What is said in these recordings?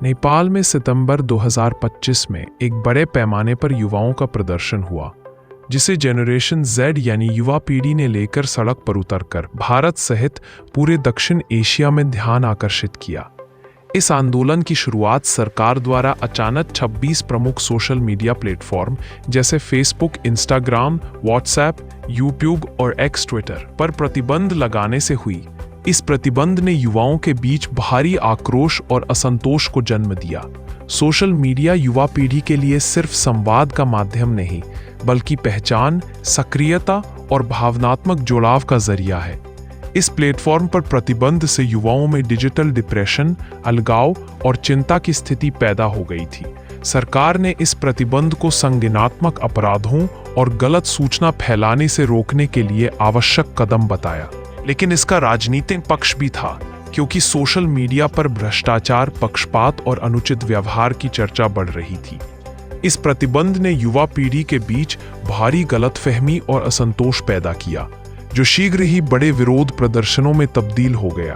नेपाल में सितंबर 2025 में एक बड़े पैमाने पर युवाओं का प्रदर्शन हुआ, जिसे जनरेशन जेड यानी युवा पीढ़ी ने लेकर सड़क पर उतरकर भारत सहित पूरे दक्षिण एशिया में ध्यान आकर्षित किया। इस आंदोलन की शुरुआत सरकार द्वारा अचानक 26 प्रमुख सोशल मीडिया प्लेटफॉर्म जैसे फेसबुक, इंस्टाग्राम, व्हाट्सएप, यूट्यूब और एक्स ट्विटर पर प्रतिबंध लगाने से हुई। इस प्रतिबंध ने युवाओं के बीच भारी आक्रोश और असंतोष को जन्म दिया। सोशल मीडिया युवा पीढ़ी के लिए सिर्फ संवाद का माध्यम नहीं, बल्कि पहचान, सक्रियता और भावनात्मक जुड़ाव का जरिया है। इस प्लेटफॉर्म पर प्रतिबंध से युवाओं में डिजिटल डिप्रेशन, अलगाव और चिंता की स्थिति पैदा हो गई थी। सरकार ने इस प्रतिबंध को संज्ञानात्मक अपराधों और गलत सूचना फैलाने से रोकने के लिए आवश्यक कदम बताया। लेकिन इसका राजनीतिक पक्ष भी था, क्योंकि सोशल मीडिया पर भ्रष्टाचार, पक्षपात और अनुचित व्यवहार की चर्चा बढ़ रही थी। इस प्रतिबंध ने युवा पीढ़ी के बीच भारी गलतफहमी और असंतोष पैदा किया, जो शीघ्र ही बड़े विरोध प्रदर्शनों में तब्दील हो गया।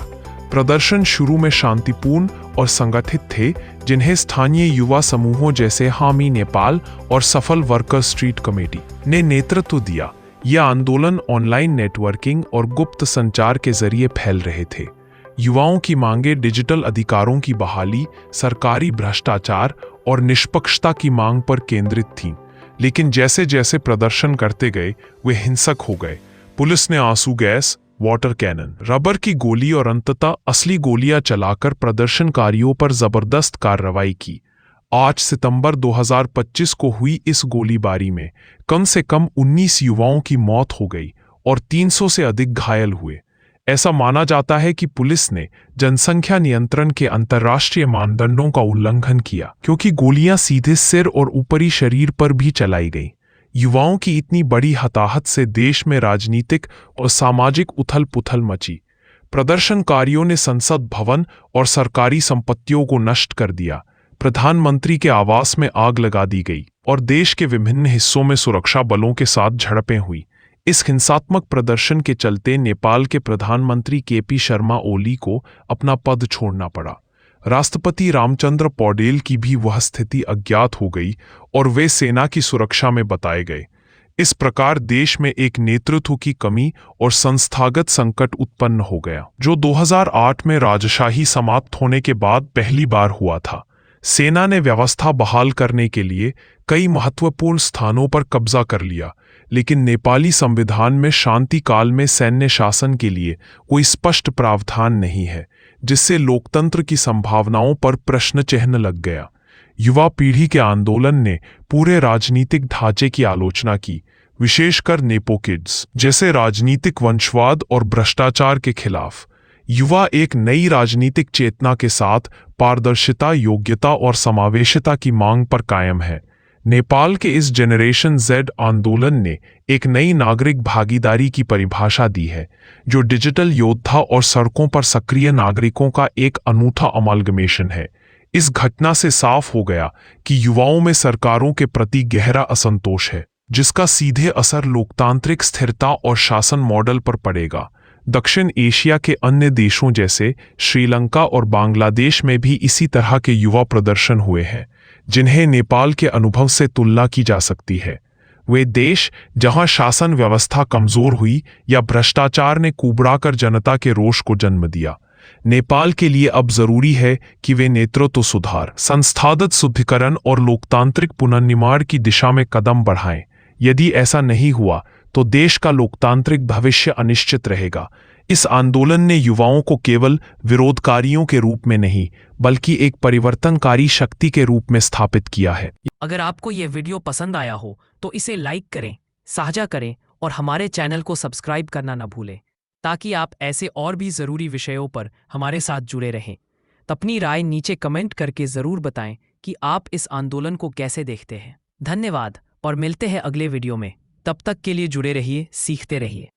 प्रदर्शन शुरू में शांतिपूर्ण और संगठित थे, जिन्हें स्थानीय युवा समूहों जैसे हामी नेपाल और सफल वर्कर स्ट्रीट कमेटी ने नेतृत्व दिया। यह आंदोलन ऑनलाइन नेटवर्किंग और गुप्त संचार के जरिए फैल रहे थे। युवाओं की मांगें डिजिटल अधिकारों की बहाली, सरकारी भ्रष्टाचार और निष्पक्षता की मांग पर केंद्रित थीं। लेकिन जैसे जैसे प्रदर्शन करते गए, वे हिंसक हो गए। पुलिस ने आंसू गैस, वाटर कैनन, रबर की गोली और अंततः असली गोलियां चलाकर प्रदर्शनकारियों पर जबरदस्त कार्रवाई की। 8 सितंबर 2025 को हुई इस गोलीबारी में कम से कम 19 युवाओं की मौत हो गई और 300 से अधिक घायल हुए। ऐसा माना जाता है कि पुलिस ने जनसंख्या नियंत्रण के अंतर्राष्ट्रीय मानदंडों का उल्लंघन किया, क्योंकि गोलियां सीधे सिर और ऊपरी शरीर पर भी चलाई गईं। युवाओं की इतनी बड़ी हताहत से देश में राजनीतिक और सामाजिक उथल-पुथल मची। प्रदर्शनकारियों ने संसद भवन और सरकारी संपत्तियों को नष्ट कर दिया। प्रधानमंत्री के आवास में आग लगा दी गई और देश के विभिन्न हिस्सों में सुरक्षा बलों के साथ झड़पें हुई। इस हिंसात्मक प्रदर्शन के चलते नेपाल के प्रधानमंत्री केपी शर्मा ओली को अपना पद छोड़ना पड़ा। राष्ट्रपति रामचंद्र पौडेल की भी वह स्थिति अज्ञात हो गई और वे सेना की सुरक्षा में बताए गए। इस प्रकार देश में एक नेतृत्व की कमी और संस्थागत संकट उत्पन्न हो गया, जो 2008 में राजशाही समाप्त होने के बाद पहली बार हुआ था। सेना ने व्यवस्था बहाल करने के लिए कई महत्वपूर्ण स्थानों पर कब्जा कर लिया, लेकिन नेपाली संविधान में शांति काल में सैन्य शासन के लिए कोई स्पष्ट प्रावधान नहीं है, जिससे लोकतंत्र की संभावनाओं पर प्रश्न चिन्ह लग गया। युवा पीढ़ी के आंदोलन ने पूरे राजनीतिक ढांचे की आलोचना की, विशेषकर नेपो किड्स जैसे राजनीतिक वंशवाद और भ्रष्टाचार के खिलाफ। युवा एक नई राजनीतिक चेतना के साथ पारदर्शिता, योग्यता और समावेशिता की मांग पर कायम है। नेपाल के इस जनरेशन जेड आंदोलन ने एक नई नागरिक भागीदारी की परिभाषा दी है, जो डिजिटल योद्धा और सड़कों पर सक्रिय नागरिकों का एक अनूठा अमालगमेशन है। इस घटना से साफ हो गया कि युवाओं में सरकारों के प्रति गहरा असंतोष है, जिसका सीधे असर लोकतांत्रिक स्थिरता और शासन मॉडल पर पड़ेगा। दक्षिण एशिया के अन्य देशों जैसे श्रीलंका और बांग्लादेश में भी इसी तरह के युवा प्रदर्शन हुए हैं, जिन्हें नेपाल के अनुभव से तुलना की जा सकती है। वे देश जहां शासन व्यवस्था कमजोर हुई या भ्रष्टाचार ने कुबड़ाकर जनता के रोष को जन्म दिया। नेपाल के लिए अब जरूरी है कि वे नेतृत्व सुधार, संस्थागत शुद्धिकरण और लोकतांत्रिक पुनर्निर्माण की दिशा में कदम बढ़ाएं। यदि ऐसा नहीं हुआ तो देश का लोकतांत्रिक भविष्य अनिश्चित रहेगा। इस आंदोलन ने युवाओं को केवल विरोधकारियों के रूप में नहीं, बल्कि एक परिवर्तनकारी शक्ति के रूप में स्थापित किया है। अगर आपको यह वीडियो पसंद आया हो तो इसे लाइक करें, साझा करें और हमारे चैनल को सब्सक्राइब करना न भूलें, ताकि आप ऐसे और भी ज़रूरी विषयों पर हमारे साथ जुड़े रहें। अपनी राय नीचे कमेंट करके ज़रूर बताएं कि आप इस आंदोलन को कैसे देखते हैं। धन्यवाद और मिलते हैं अगले वीडियो में। तब तक के लिए जुड़े रहिए, सीखते रहिए।